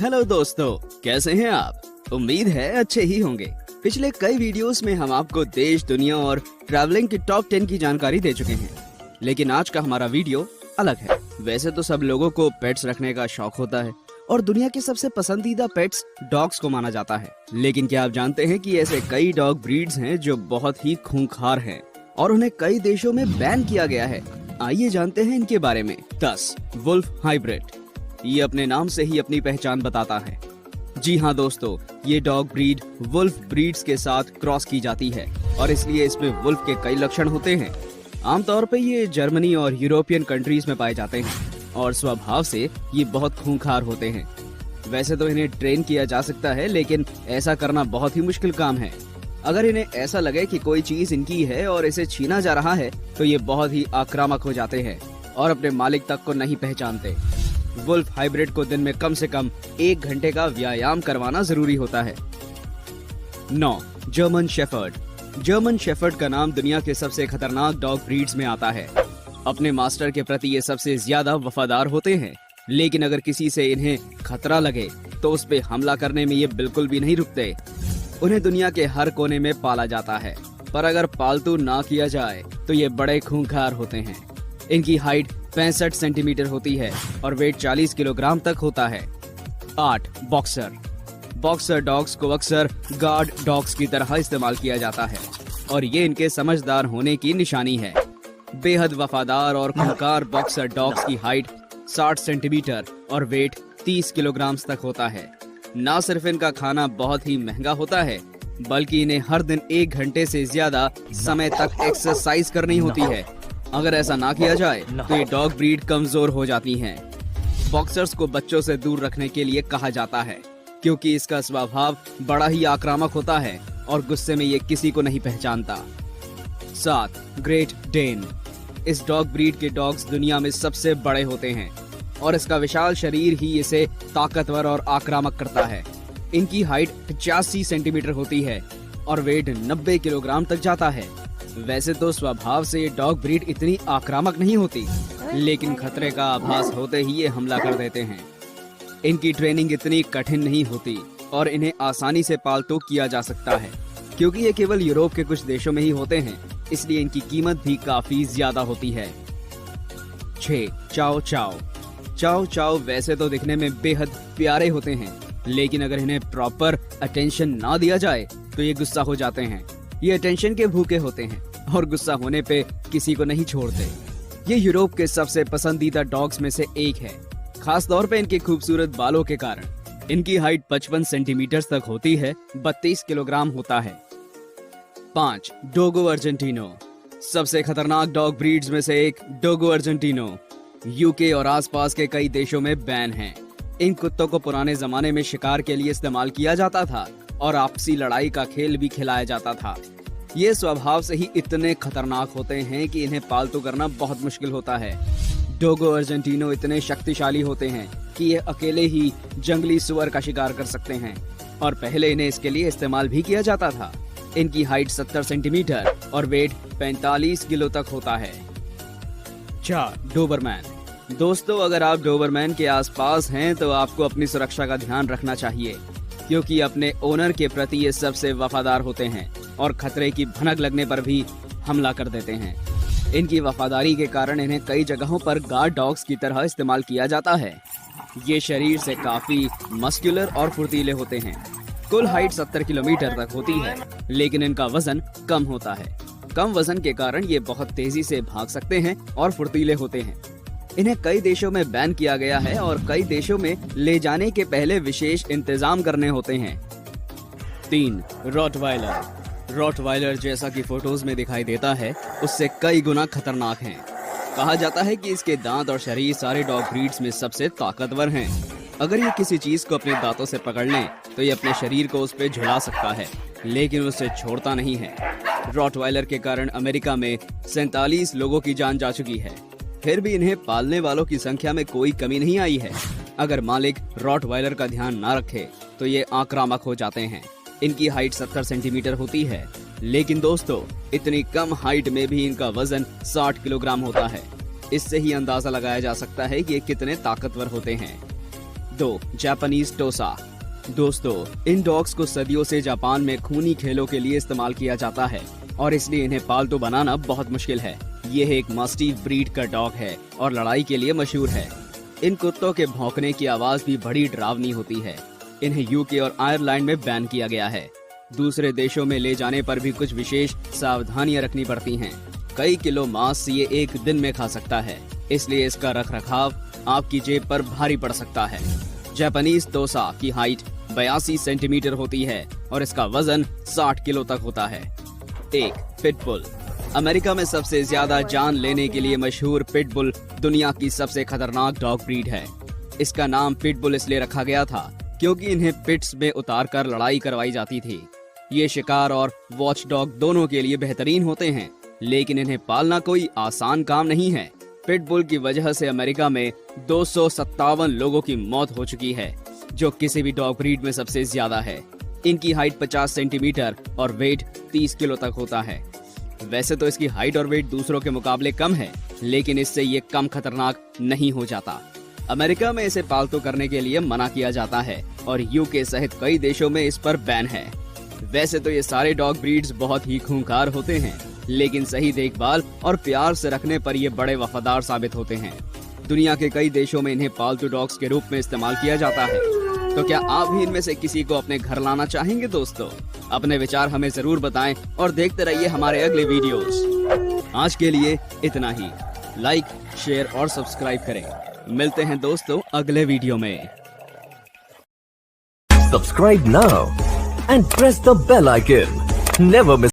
Hello दोस्तों, कैसे हैं आप? उम्मीद है अच्छे ही होंगे। पिछले कई वीडियोस में हम आपको देश, दुनिया और ट्रैवलिंग की टॉप 10 की जानकारी दे चुके हैं, लेकिन आज का हमारा वीडियो अलग है। वैसे तो सब लोगों को पेट्स रखने का शौक होता है और दुनिया के सबसे पसंदीदा पेट्स डॉग्स को माना जाता है, लेकिन क्या आप जानते हैं कि ऐसे कई डॉग ब्रीड्स हैं जो बहुत ही खूंखार हैं और उन्हें कई देशों में बैन किया गया है। आइए जानते हैं इनके बारे में। 10 वुल्फ हाइब्रिड। ये अपने नाम से ही अपनी पहचान बताता है। जी हाँ दोस्तों, ये डॉग ब्रीड वुल्फ ब्रीड्स के साथ क्रॉस की जाती है और इसलिए इसमें वुल्फ के कई लक्षण होते हैं। आमतौर पर ये जर्मनी और यूरोपियन कंट्रीज में पाए जाते हैं और स्वभाव से ये बहुत खूंखार होते हैं। वैसे तो इन्हें ट्रेन किया जा सकता है, लेकिन ऐसा करना बहुत ही मुश्किल काम है। अगर इन्हें ऐसा लगे कि कोई चीज इनकी है और इसे छीना जा रहा है, तो ये बहुत ही आक्रामक हो जाते हैं और अपने मालिक तक को नहीं पहचानते। वुल्फ हाइब्रिड को दिन में कम से कम 1 घंटे का व्यायाम करवाना जरूरी होता है। 9 जर्मन शेफर्ड। जर्मन शेफर्ड का नाम दुनिया के सबसे खतरनाक डॉग ब्रीड्स में आता है। अपने मास्टर के प्रति ये सबसे ज्यादा वफादार होते हैं, लेकिन अगर किसी से इन्हें खतरा लगे तो उस पे हमला करने में ये बिल्कुल भी नहीं रुकते। उन्हें दुनिया के हर कोने में पाला जाता है, पर अगर पालतू ना किया जाए तो ये बड़े खूंखार होते हैं। इनकी हाइट 65 सेंटीमीटर होती है और वेट 40 किलोग्राम तक होता है। 8 बॉक्सर। बॉक्सर डॉग्स को अक्सर गार्ड डॉग्स की तरह इस्तेमाल किया जाता है और ये इनके समझदार होने की निशानी है। बेहद वफादार और खूंखार बॉक्सर डॉग्स की हाइट 60 सेंटीमीटर और वेट 30 किलोग्राम तक होता है। न सिर्फ इनका खाना बहुत ही महंगा होता है, बल्कि इन्हें हर दिन 1 घंटे से ज्यादा समय तक एक्सरसाइज करनी होती है। अगर ऐसा ना किया जाए तो ये डॉग ब्रीड कमजोर हो जाती हैं। बॉक्सर्स को बच्चों से दूर रखने के लिए कहा जाता है, क्योंकि इसका स्वभाव बड़ा ही आक्रामक होता है और गुस्से में ये किसी को नहीं पहचानता। 7 ग्रेट डेन। इस डॉग ब्रीड के डॉग्स दुनिया में सबसे बड़े होते हैं और इसका विशाल शरीर ही इसे ताकतवर और आक्रामक करता है। इनकी हाइट 85 सेंटीमीटर होती है और वेट 90 किलोग्राम तक जाता है। वैसे तो स्वभाव से ये डॉग ब्रीड इतनी आक्रामक नहीं होती, लेकिन खतरे का आभास होते ही ये हमला कर देते हैं। इनकी ट्रेनिंग इतनी कठिन नहीं होती और इन्हें आसानी से पालतू किया जा सकता है, क्योंकि ये केवल यूरोप के कुछ देशों में ही होते हैं, इसलिए इनकी कीमत भी काफी ज्यादा होती है। 6 चाओ चाओ। चाओ चाओ वैसे तो दिखने में बेहद प्यारे होते हैं, लेकिन अगर इन्हें प्रॉपर अटेंशन ना दिया जाए तो ये गुस्सा हो जाते हैं। ये अटेंशन के भूखे होते हैं और गुस्सा होने पे किसी को नहीं छोड़ते। ये यूरोप के सबसे पसंदीदा डॉग्स में से एक है, खास तौर पे इनके खूबसूरत बालों के कारण। इनकी हाइट 55 सेंटीमीटर तक होती है, 32 किलोग्राम होता है। 5 डोगो अर्जेंटिनो। सबसे खतरनाक डॉग ब्रीड्स में से एक डोगो अर्जेंटिनो यूके और आसपास के कई देशों में बैन है। इन कुत्तों को पुराने जमाने में शिकार के लिए इस्तेमाल किया जाता था और आपसी लड़ाई का खेल भी खिलाया जाता था। ये स्वभाव से ही इतने खतरनाक होते हैं कि इन्हें पालतू करना बहुत मुश्किल होता है। डोगो अर्जेंटिनो इतने शक्तिशाली होते हैं कि ये अकेले ही जंगली सुअर का शिकार कर सकते हैं और पहले इन्हें इसके लिए इस्तेमाल भी किया जाता था। इनकी हाइट 70 सेंटीमीटर और वेट 45 किलो तक होता है। 4 डोबरमैन। दोस्तों, अगर आप डोबरमैन के आसपास हैं तो आपको अपनी सुरक्षा का ध्यान रखना चाहिए, क्योंकि अपने ओनर के प्रति ये सबसे वफादार होते हैं और खतरे की भनक लगने पर भी हमला कर देते हैं। इनकी वफादारी के कारण इन्हें कई जगहों पर गार्ड डॉग्स की तरह इस्तेमाल किया जाता है। ये शरीर से काफी मस्कुलर और फुर्तीले होते हैं। कुल हाइट 70 किलोमीटर तक होती है, लेकिन इनका वजन कम होता है। कम वजन के कारण ये बहुत तेजी से भाग सकते हैं और फुर्तीले होते हैं। इन्हें कई देशों में बैन किया गया है और कई देशों में ले जाने के पहले विशेष इंतजाम करने होते हैं। 3 रॉटवाइलर। रॉटवाइलर जैसा कि फोटोज में दिखाई देता है, उससे कई गुना खतरनाक हैं। कहा जाता है कि इसके दांत और शरीर सारे डॉग ब्रीड्स में सबसे ताकतवर हैं। अगर ये किसी चीज को अपने दांतों से पकड़ लें तो ये अपने शरीर को उस पर झुला सकता है, लेकिन उसे छोड़ता नहीं है। रॉटवाइलर के कारण अमेरिका में 47 लोगों की जान जा चुकी है। फिर भी इन्हें पालने वालों की संख्या में कोई कमी नहीं आई है। अगर मालिक रॉटवाइलर का ध्यान ना रखे तो ये आक्रामक हो जाते हैं। इनकी हाइट 70 सेंटीमीटर होती है, लेकिन दोस्तों इतनी कम हाइट में भी इनका वजन 60 किलोग्राम होता है। इससे ही अंदाजा लगाया जा सकता है कि ये कितने ताकतवर होते हैं। 2. जापानीज टोसा। दोस्तों, इन डॉग्स को सदियों से जापान में खूनी खेलों के लिए इस्तेमाल किया जाता है और इसलिए इन्हें पालतू बनाना बहुत मुश्किल है। यह एक मास्टिफ ब्रीड का डॉग है और लड़ाई के लिए मशहूर है। इन कुत्तों के भौंकने की आवाज भी बड़ी डरावनी होती है। इन्हें यूके और आयरलैंड में बैन किया गया है। दूसरे देशों में ले जाने पर भी कुछ विशेष सावधानियां रखनी पड़ती हैं। कई किलो मांस ये एक दिन में खा सकता है, इसलिए इसका रखरखाव आपकी जेब पर भारी पड़ सकता है। जापानीज टोसा की हाइट 82 सेंटीमीटर होती है और इसका वजन 60 किलो तक होता है। 1. पिटबुल। अमेरिका में सबसे ज्यादा जान लेने के लिए मशहूर पिटबुल दुनिया की सबसे खतरनाक डॉग ब्रीड है। इसका नाम पिटबुल इसलिए रखा गया था क्योंकि इन्हें पिट्स में उतारकर लड़ाई करवाई जाती थी। ये शिकार और वॉच डॉग दोनों के लिए बेहतरीन होते हैं, लेकिन इन्हें पालना कोई आसान काम नहीं है। पिटबुल की वजह से अमेरिका में 257 लोगों की मौत हो चुकी है, जो किसी भी डॉग ब्रीड में सबसे ज्यादा है। इनकी हाइट 50 सेंटीमीटर और वेट 30 किलो तक होता है। वैसे तो इसकी हाइट और वेट दूसरों के मुकाबले कम है, लेकिन इससे ये कम खतरनाक नहीं हो जाता। अमेरिका में इसे पालतू करने के लिए मना किया जाता है और यूके सहित कई देशों में इस पर बैन है। वैसे तो ये सारे डॉग ब्रीड्स बहुत ही खूंखार होते हैं, लेकिन सही देखभाल और प्यार से रखने पर ये बड़े वफादार साबित होते हैं। दुनिया के कई देशों में इन्हें पालतू डॉग्स के रूप में इस्तेमाल किया जाता है। तो क्या आप भी इनमें से किसी को अपने घर लाना चाहेंगे? दोस्तों, अपने विचार हमें जरूर बताएं और देखते रहिए हमारे अगले वीडियोस। आज के लिए इतना ही। लाइक, शेयर और सब्सक्राइब करें। मिलते हैं दोस्तों अगले वीडियो में। Subscribe now and press the bell icon. Never miss